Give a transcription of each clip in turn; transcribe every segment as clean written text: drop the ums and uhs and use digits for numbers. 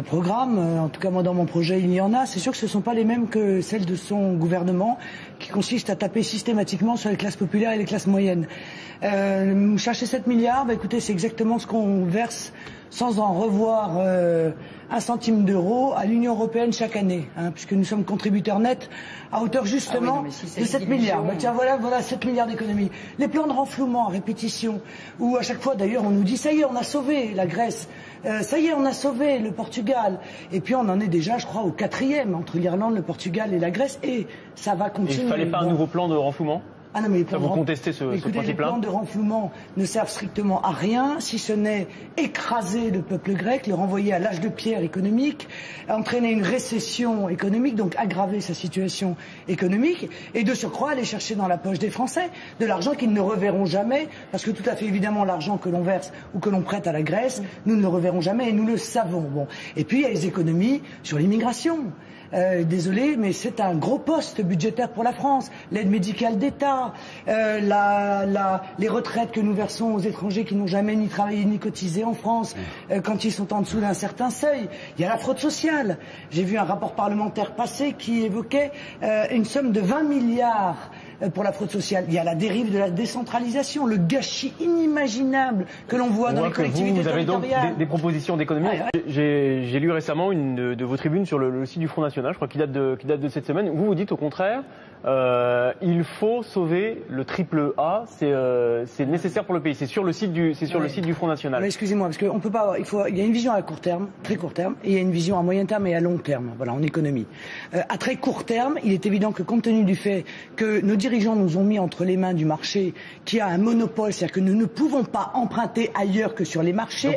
programmes. En tout cas, moi, dans mon projet, il y en a. C'est sûr que ce ne sont pas les mêmes que celles de son gouvernement, qui consiste à taper systématiquement sur les classes populaires et les classes moyennes. Chercher 7 milliards, écoutez, c'est exactement ce qu'on verse sans en revoir un centime d'euro à l'Union européenne chaque année, puisque nous sommes contributeurs nets à hauteur justement de 7 milliards. Tiens, voilà 7 milliards d'économies. Les plans de renflouement à répétition, où à chaque fois d'ailleurs on nous dit ça y est, on a sauvé la Grèce, ça y est, on a sauvé le Portugal. Et puis on en est déjà, je crois, au 4e entre l'Irlande, le Portugal et la Grèce, et ça va continuer. Il ne fallait pas un nouveau plan de renflouement ? Ah non, mais vous contestez ce principe-là ? Les plans de renflouement ne servent strictement à rien, si ce n'est écraser le peuple grec, le renvoyer à l'âge de pierre économique, entraîner une récession économique, donc aggraver sa situation économique, et de surcroît aller chercher dans la poche des Français de l'argent qu'ils ne reverront jamais, parce que tout à fait évidemment l'argent que l'on verse ou que l'on prête à la Grèce, nous ne le reverrons jamais et nous le savons. Bon. Et puis il y a les économies sur l'immigration. Désolé, mais c'est un gros poste budgétaire pour la France. L'aide médicale d'État, les retraites que nous versons aux étrangers qui n'ont jamais ni travaillé ni cotisé en France, quand ils sont en dessous d'un certain seuil. Il y a la fraude sociale. J'ai vu un rapport parlementaire passé qui évoquait une somme de 20 milliards pour la fraude sociale. Il y a la dérive de la décentralisation, le gâchis inimaginable que l'on voit dans les collectivités territoriales. Vous avez donc des propositions d'économie. J'ai lu récemment une de vos tribunes sur le site du Front National, je crois qu'il date de cette semaine. Vous dites au contraire, il faut sauver le triple A, c'est nécessaire pour le pays. C'est sur le site du Front National. Excusez-moi, parce qu'on peut pas. Il y a une vision à court terme, très court terme, et il y a une vision à moyen terme et à long terme. Voilà, en économie. À très court terme, il est évident que compte tenu du fait que nos dirigeants nous ont mis entre les mains du marché, qui a un monopole, c'est-à-dire que nous ne pouvons pas emprunter ailleurs que sur les marchés,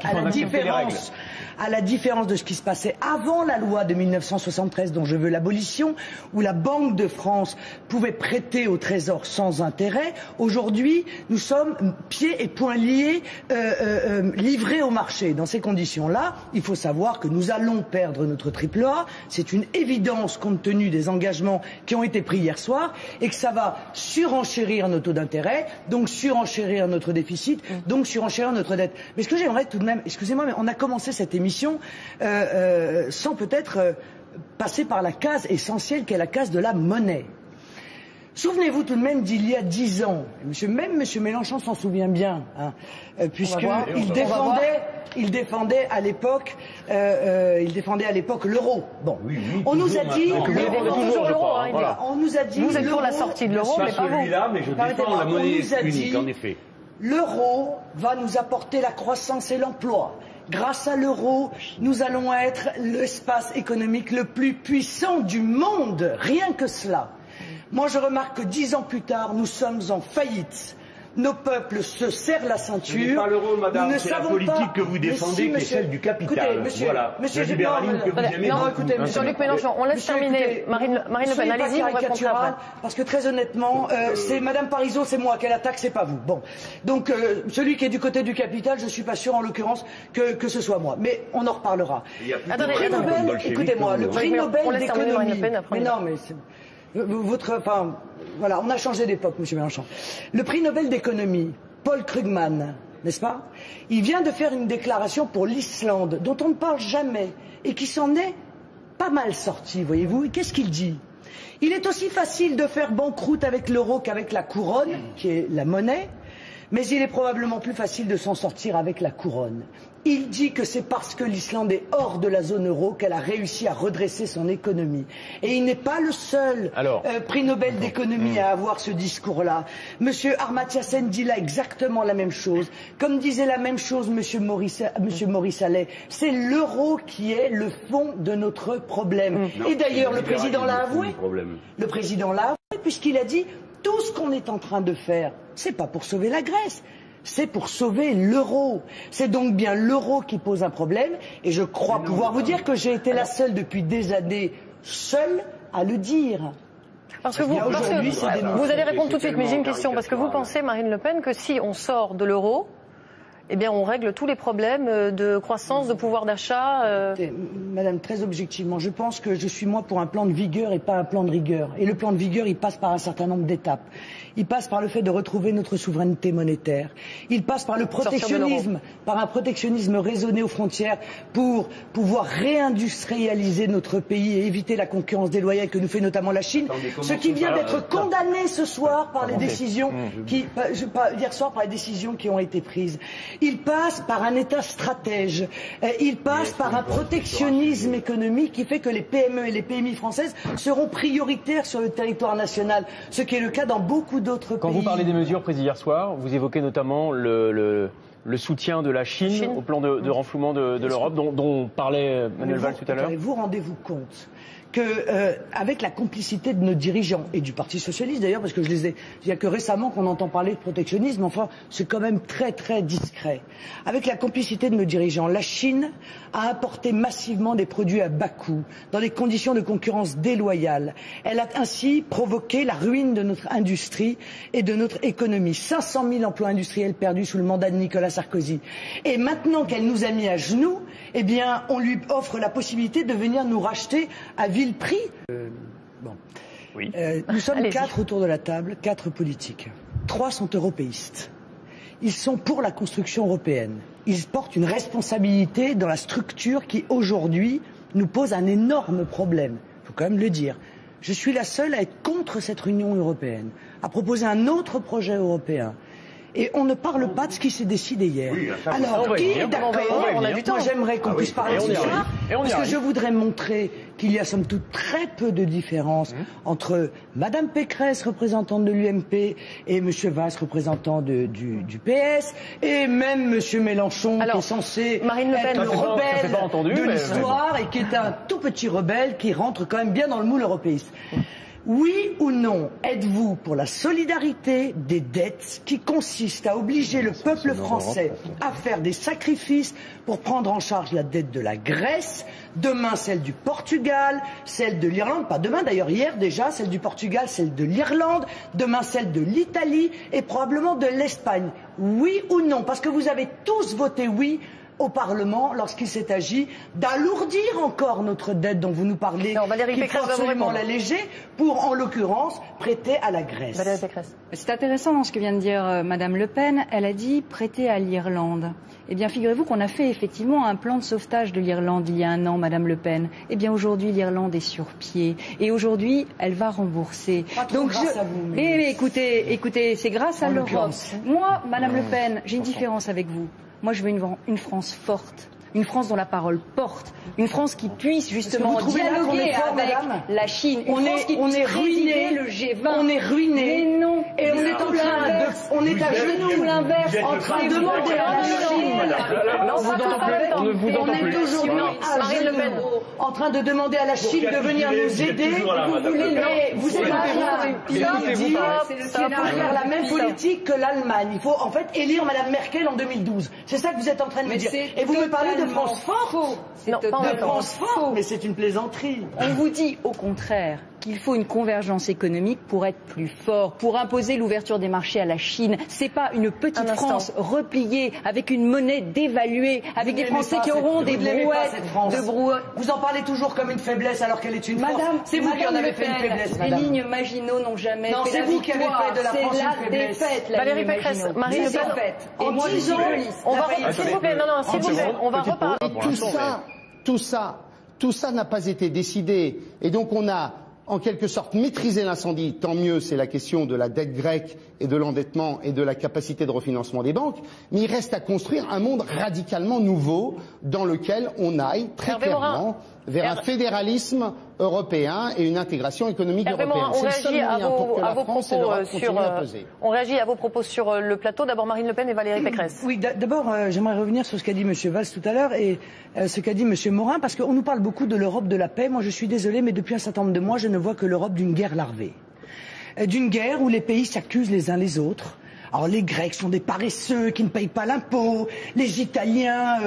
à la différence de ce qui se passait avant la loi de 1973 dont je veux l'abolition, où la Banque de France pouvait prêter au Trésor sans intérêt. Aujourd'hui, nous sommes pieds et poings liés, livrés au marché. Dans ces conditions-là, il faut savoir que nous allons perdre notre triple A. C'est une évidence compte tenu des engagements qui ont été pris hier soir, et que ça va surenchérir nos taux d'intérêt, donc surenchérir notre déficit, donc surenchérir notre dette. Mais ce que j'aimerais tout de même, excusez-moi, mais on a commencé cette émission sans peut-être passer par la case essentielle qui est la case de la monnaie. Souvenez-vous tout de même d'il y a 10 ans, même M. Mélenchon s'en souvient bien, puisqu'il défendait à l'époque l'euro. Bon, on nous a dit on nous a dit vous êtes pour la sortie de l'euro, mais pas celui-là, mais je défends la monnaie unique, en effet. L'euro va nous apporter la croissance et l'emploi. Grâce à l'euro, nous allons être l'espace économique le plus puissant du monde. Rien que cela. Moi, je remarque que 10 ans plus tard, nous sommes en faillite. Nos peuples se serrent la ceinture. Ce n'est pas l'euro, madame, c'est la politique que vous défendez, qui est celle du capital. Écoutez, voilà, le libéralisme que vous aimez. Non, écoutez, Jean-Luc Mélenchon, on laisse terminer Marine Le Pen. Allez-y, on répondra après. Parce que très honnêtement, c'est Madame Parizeau, c'est moi qu'elle attaque, c'est pas vous. Bon, donc celui qui est du côté du capital, je suis pas sûr en l'occurrence que ce soit moi. Mais on en reparlera. Attendez, écoutez-moi, le prix Nobel d'économie. Mais non, mais voilà, on a changé d'époque, M. Mélenchon. Le prix Nobel d'économie, Paul Krugman, n'est-ce pas? Il vient de faire une déclaration pour l'Islande, dont on ne parle jamais, et qui s'en est pas mal sorti, voyez-vous. Et qu'est-ce qu'il dit? Il est aussi facile de faire banqueroute avec l'euro qu'avec la couronne, qui est la monnaie, mais il est probablement plus facile de s'en sortir avec la couronne. Il dit que c'est parce que l'Islande est hors de la zone euro qu'elle a réussi à redresser son économie. Et il n'est pas le seul prix Nobel d'économie à avoir ce discours-là. Monsieur Amartya Sen dit là exactement la même chose. Comme disait la même chose Monsieur Maurice Allais, c'est l'euro qui est le fond de notre problème. Et d'ailleurs, le président l'a avoué. Le président l'a avoué puisqu'il a dit tout ce qu'on est en train de faire, c'est pas pour sauver la Grèce. C'est pour sauver l'euro. C'est donc bien l'euro qui pose un problème. Et je crois pouvoir vous dire que j'ai été la seule depuis des années, seule à le dire. Parce que vous allez répondre tout de suite, mais j'ai une question. Parce que vous pensez, Marine Le Pen, que si on sort de l'euro, eh bien, on règle tous les problèmes de croissance, de pouvoir d'achat. Madame, très objectivement, je pense que je suis moi pour un plan de vigueur et pas un plan de rigueur. Et le plan de vigueur, il passe par un certain nombre d'étapes. Il passe par le fait de retrouver notre souveraineté monétaire. Il passe par le protectionnisme, par un protectionnisme raisonné aux frontières pour pouvoir réindustrialiser notre pays et éviter la concurrence déloyale que nous fait notamment la Chine. Ce qui vient d'être condamné ce soir par les décisions hier soir par les décisions qui ont été prises. Il passe par un État stratège. Il passe par un protectionnisme économique qui fait que les PME et les PMI françaises seront prioritaires sur le territoire national, ce qui est le cas dans beaucoup d'autres pays. Quand vous parlez des mesures prises hier soir, vous évoquez notamment le soutien de la Chine au plan de renflouement de l'Europe, dont parlait Manuel Valls tout à l'heure. Vous rendez-vous compte que, avec la complicité de nos dirigeants et du Parti socialiste d'ailleurs, parce que il n'y a que récemment qu'on entend parler de protectionnisme, enfin c'est quand même très très discret. Avec la complicité de nos dirigeants, la Chine a importé massivement des produits à bas coût, dans des conditions de concurrence déloyales. Elle a ainsi provoqué la ruine de notre industrie et de notre économie. 500 000 emplois industriels perdus sous le mandat de Nicolas Sarkozy. Et maintenant qu'elle nous a mis à genoux, eh bien on lui offre la possibilité de venir nous racheter à vil prix. Oui. Nous sommes 4 autour de la table, 4 politiques. 3 sont européistes. Ils sont pour la construction européenne. Ils portent une responsabilité dans la structure qui, aujourd'hui, nous pose un énorme problème. Il faut quand même le dire. Je suis la seule à être contre cette Union européenne, à proposer un autre projet européen. Et on ne parle pas de ce qui s'est décidé hier. Oui, alors, qui est d'accord? Moi, j'aimerais qu'on puisse parler de ça, parce que je voudrais montrer qu'il y a somme toute très peu de différence entre Madame Pécresse, représentante de l'UMP, et Monsieur Valls, représentant du PS, et même Monsieur Mélenchon, qui est censé être le rebelle de l'histoire, et qui est un tout petit rebelle qui rentre quand même bien dans le moule européiste. Oui ou non, êtes-vous pour la solidarité des dettes qui consiste à obliger le peuple français à faire des sacrifices pour prendre en charge la dette de la Grèce, demain celle du Portugal, celle de l'Irlande, pas demain d'ailleurs, hier déjà, celle du Portugal, celle de l'Irlande, demain celle de l'Italie et probablement de l'Espagne. Oui ou non? Parce que vous avez tous voté oui au Parlement lorsqu'il s'est agi d'alourdir encore notre dette dont vous nous parlez, qu'il faut absolument l'alléger pour, en l'occurrence, prêter à la Grèce. C'est intéressant dans ce que vient de dire Madame Le Pen. Elle a dit prêter à l'Irlande. Eh bien, figurez-vous qu'on a fait effectivement un plan de sauvetage de l'Irlande il y a un an, Madame Le Pen. Eh bien, aujourd'hui, l'Irlande est sur pied. Et aujourd'hui, elle va rembourser. Donc, grâce à vous. Mais écoutez, c'est grâce à l'Europe. Moi, Madame Le Pen, j'ai une différence avec vous. Moi, je veux une France forte, une France dont la parole porte, une France qui puisse justement dialoguer avec la Chine, une France qui puisse présider le G20. On est ruiné. Mais non. Et on est à genoux, en train de demander à la Chine. On ne vous entend plus. On est aujourd'hui à genoux, en train de demander à la Chine de venir nous aider. Vous êtes en train de dire qu'il faut faire la même politique que l'Allemagne. Il faut en fait élire Madame Merkel en 2012. C'est ça que vous êtes en train de me dire. Et vous me parlez de France forte. De France forte, mais c'est une plaisanterie. On vous dit au contraire qu'il faut une convergence économique pour être plus fort, pour imposer l'ouverture des marchés à la Chine. C'est pas une petite France repliée avec une monnaie dévaluée, avec des Français qui auront des brouettes de brouettes. Vous en parlez toujours comme une faiblesse alors qu'elle est une force. C'est vous qui en avez fait une faiblesse, Madame. Les lignes Maginot n'ont jamais fait la victoire. C'est vous qui avez fait de la France une faiblesse. C'est la défaite, Valérie Pécresse, Marine Le Pen. En 10 ans, on va s'il vous plaît, s'il vous plaît, on va reparler. Tout ça n'a pas été décidé. Et donc on a en quelque sorte maîtrisé l'incendie. Tant mieux, c'est la question de la dette grecque et de l'endettement et de la capacité de refinancement des banques. Mais il reste à construire un monde radicalement nouveau dans lequel on aille très clairement vers un fédéralisme européen et une intégration économique européenne. On réagit à vos propos sur le plateau. D'abord Marine Le Pen et Valérie Pécresse. Oui, d'abord j'aimerais revenir sur ce qu'a dit M. Valls tout à l'heure et ce qu'a dit M. Morin, parce qu'on nous parle beaucoup de l'Europe de la paix. Moi je suis désolé, mais depuis un certain nombre de mois, je ne vois que l'Europe d'une guerre larvée. D'une guerre où les pays s'accusent les uns les autres, Alors les Grecs sont des paresseux qui ne payent pas l'impôt, les Italiens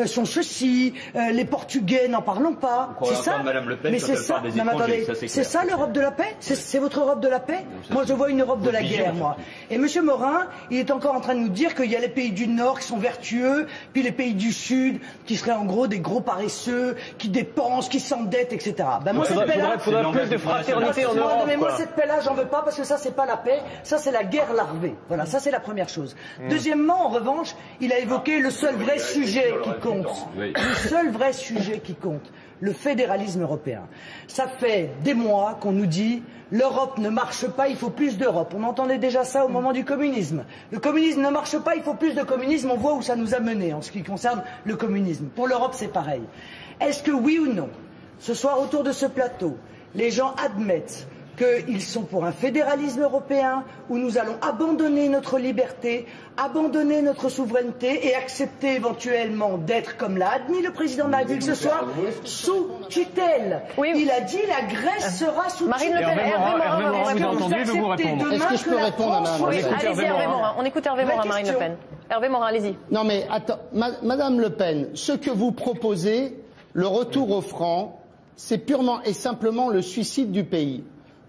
sont ceci, les Portugais n'en parlons pas. C'est ça. Mais c'est ça. Non, mais attendez, c'est ça l'Europe de la paix? C'est votre Europe de la paix? Moi je vois une Europe de la guerre, moi. Et M. Morin, il est encore en train de nous dire qu'il y a les pays du Nord qui sont vertueux, puis les pays du Sud qui seraient en gros des gros paresseux, qui dépensent, qui s'endettent, etc. Ben moi, cette paix-là, faudrait plus de fraternité en Europe. Mais moi, cette paix-là, j'en veux pas parce que ça, c'est pas la paix, ça, c'est la guerre larvée. Voilà, ça, c'est la première chose. Deuxièmement, en revanche, il a évoqué le seul vrai sujet qui compte. Le seul vrai sujet qui compte. Le fédéralisme européen. Ça fait des mois qu'on nous dit l'Europe ne marche pas, il faut plus d'Europe. On entendait déjà ça au moment du communisme. Le communisme ne marche pas, il faut plus de communisme. On voit où ça nous a mené en ce qui concerne le communisme. Pour l'Europe, c'est pareil. Est-ce que oui ou non, ce soir autour de ce plateau, les gens admettent qu'ils sont pour un fédéralisme européen où nous allons abandonner notre liberté, abandonner notre souveraineté et accepter éventuellement d'être, comme l'a admis le président de la République ce soir, sous tutelle. Oui. Il a dit la Grèce sera sous Marine tutelle. Le Pen, Hervé Morin, vous entendez, je vais vous répondre. Est-ce que je peux répondre à Mme Oui, allez-y Hervé Morin. On écoute Hervé Morin, Marine Le Pen. Hervé Morin, allez-y. Non mais attends, Madame Le Pen, ce que vous proposez, le retour au franc, c'est purement et simplement le suicide du pays.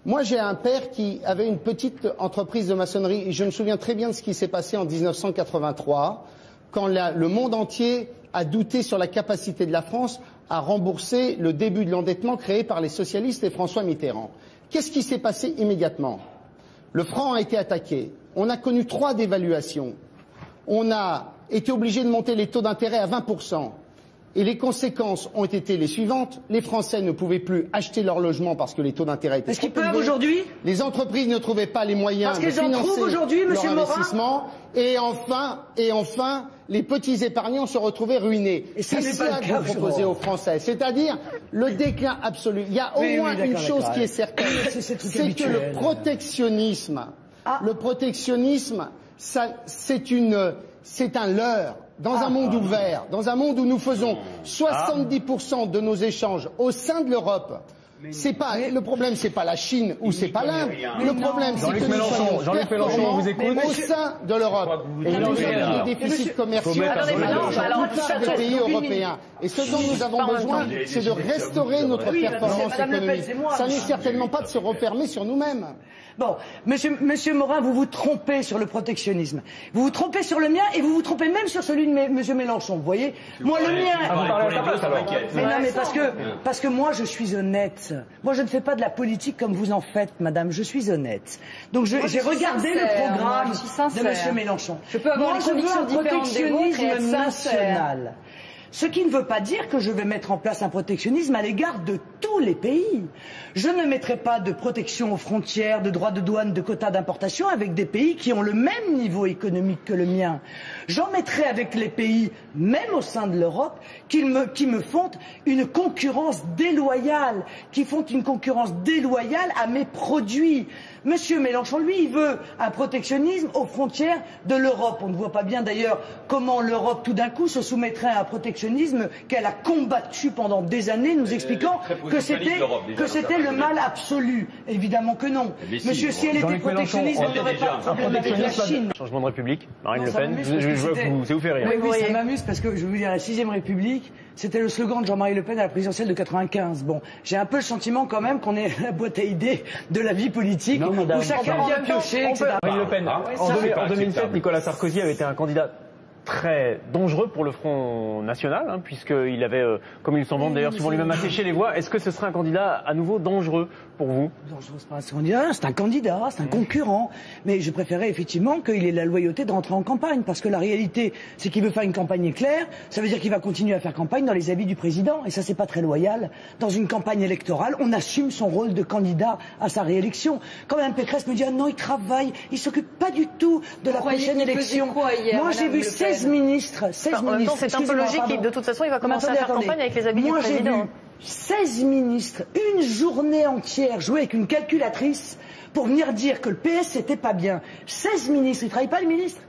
Moi, j'ai un père qui avait une petite entreprise de maçonnerie et je me souviens très bien de ce qui s'est passé en 1983, quand le monde entier a douté sur la capacité de la France à rembourser le début de l'endettement créé par les socialistes et François Mitterrand. Qu'est-ce qui s'est passé immédiatement? Le franc a été attaqué. On a connu 3 dévaluations. On a été obligé de monter les taux d'intérêt à 20%. Et les conséquences ont été les suivantes. Les Français ne pouvaient plus acheter leur logement parce que les taux d'intérêt étaient trop élevés. Est-ce qu'ils peuvent aujourd'hui? Les entreprises ne trouvaient pas les moyens de financer leur investissement. Et enfin, les petits épargnants se retrouvaient ruinés. Et c'est ça que vous proposez aux Français. C'est-à-dire le déclin absolu. Il y a au moins une chose qui est certaine. C'est que le protectionnisme, c'est un leurre. Dans un monde ouvert, dans un monde où nous faisons 70% de nos échanges au sein de l'Europe, le problème, c'est pas la Chine ou c'est pas l'Inde. Le problème, c'est que nous sommes performants au sein de l'Europe. Et nous avons des déficits commerciaux dans plupart des pays européens. Et ce dont nous avons besoin, c'est de restaurer notre performance économique. Ça n'est certainement pas de se refermer sur nous-mêmes. Bon, Monsieur Morin, vous vous trompez sur le protectionnisme. Vous vous trompez sur le mien et vous vous trompez même sur celui de Monsieur Mélenchon. Vous voyez, moi le mien. Mais non, mais parce que moi je suis honnête. Moi je ne fais pas de la politique comme vous en faites, Madame. Je suis honnête. Donc j'ai regardé le programme de Monsieur Mélenchon. Je peux avoir des convictions différentes des vôtres et être national. Ce qui ne veut pas dire que je vais mettre en place un protectionnisme à l'égard de tous les pays. Je ne mettrai pas de protection aux frontières, de droits de douane, de quotas d'importation avec des pays qui ont le même niveau économique que le mien. J'en mettrai avec les pays, même au sein de l'Europe, qui me font une concurrence déloyale, à mes produits. Monsieur Mélenchon, lui, il veut un protectionnisme aux frontières de l'Europe. On ne voit pas bien d'ailleurs comment l'Europe, tout d'un coup, se soumettrait à un protectionnisme qu'elle a combattu pendant des années, nous expliquant que c'était le mal absolu. Évidemment que non. Monsieur, si elle était protectionniste, on n'aurait pas de problème avec la Chine. Changement de République, Marine Le Pen, ça vous fait rire. Oui, ça m'amuse parce que, je vais vous dire, la 6e République, c'était le slogan de Jean-Marie Le Pen à la présidentielle de 95. Bon, j'ai un peu le sentiment quand même qu'on est la boîte à idées de la vie politique, où chacun vient piocher, etc. Marine Le Pen, en 2007, Nicolas Sarkozy avait été un candidat très dangereux pour le Front National, puisqu'il avait, comme il s'en vante d'ailleurs souvent lui-même, asséché les voix. Est-ce que ce serait un candidat à nouveau dangereux pour vous? Dangereux, c'est pas un candidat, c'est un candidat, c'est un concurrent. Mais je préférais effectivement qu'il ait la loyauté de rentrer en campagne, parce que la réalité, c'est qu'il veut faire une campagne éclair. Ça veut dire qu'il va continuer à faire campagne dans les habits du président, et ça c'est pas très loyal. Dans une campagne électorale, on assume son rôle de candidat à sa réélection. Quand Mme Pécresse me dit ah non, il travaille, il s'occupe pas du tout de la prochaine élection. Moi j'ai vu 16 ministres. En même temps, c'est un peu logique. De toute façon, il va commencer à faire campagne avec les habits du président. Moi, j'ai vu 16 ministres, une journée entière, jouer avec une calculatrice pour venir dire que le PS, c'était pas bien. 16 ministres, ils ne travaillent pas, les ministres?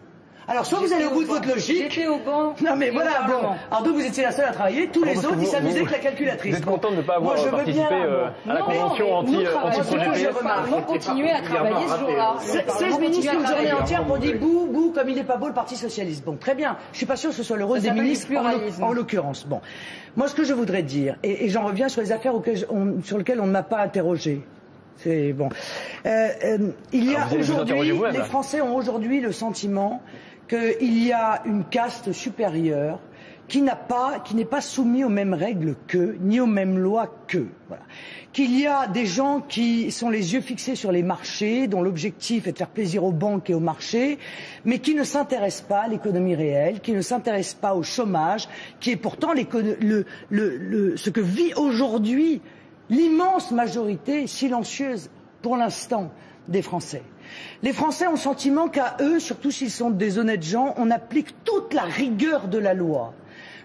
Alors, soit vous allez au bout de votre logique. J'étais au banc. Non, mais voilà, bon. Alors, donc, vous étiez la seule à travailler. Tous les autres, ils s'amusaient avec la calculatrice. Vous êtes content de ne pas avoir participé à la convention anti-projet Nous continuer à travailler ce jour-là. 16 ministres une journée entière pour dire bouh, bouh, comme il n'est pas beau le Parti Socialiste. Bon, très bien. Je suis pas sûr que ce soit le rôle des ministres en l'occurrence. Bon. Moi, ce que je voudrais dire, et j'en reviens sur les affaires sur lesquelles on ne m'a pas interrogé. C'est bon. Il y a aujourd'hui, les Français ont aujourd'hui le sentiment qu'il y a une caste supérieure qui n'est pas soumis aux mêmes règles qu'eux, ni aux mêmes lois qu'eux. Voilà. Qu'il y a des gens qui sont les yeux fixés sur les marchés, dont l'objectif est de faire plaisir aux banques et aux marchés, mais qui ne s'intéressent pas à l'économie réelle, qui ne s'intéressent pas au chômage, qui est pourtant ce que vit aujourd'hui l'immense majorité silencieuse, pour l'instant, des Français. Les Français ont le sentiment qu'à eux, surtout s'ils sont des honnêtes gens, on applique toute la rigueur de la loi.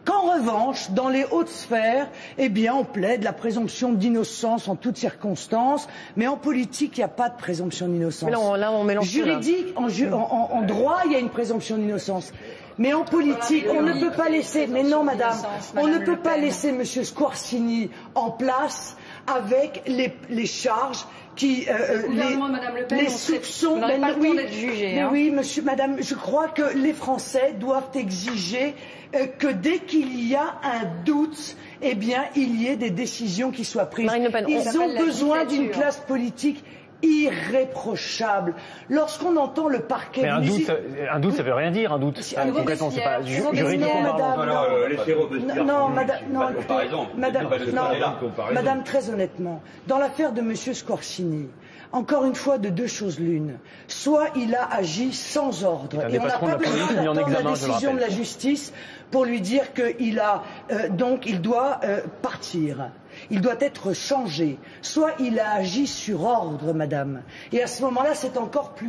Qu'en revanche, dans les hautes sphères, eh bien, on plaide la présomption d'innocence en toutes circonstances, mais en politique, il n'y a pas de présomption d'innocence. Là, on mélange juridique, en droit, il y a une présomption d'innocence. Mais en politique, on ne peut pas laisser, mais non madame, on ne peut pas laisser monsieur Squarcini en place avec les charges qui, les soupçons, oui, monsieur, madame, je crois que les Français doivent exiger que dès qu'il y a un doute, eh bien, il y ait des décisions qui soient prises. Ils ont besoin d'une classe politique irréprochable. Lorsqu'on entend le parquet... Mais un doute, ça veut rien dire, un doute. Concrètement, c'est pas juridiquement parlant. Non, madame, très honnêtement, dans l'affaire de monsieur Squarcini, encore une fois, de deux choses l'une. Soit il a agi sans ordre, et on n'a pas besoin d'attendre la décision de la justice pour lui dire qu'il a, donc il doit partir. Il doit être changé. Soit il a agi sur ordre, madame. Et à ce moment-là, c'est encore plus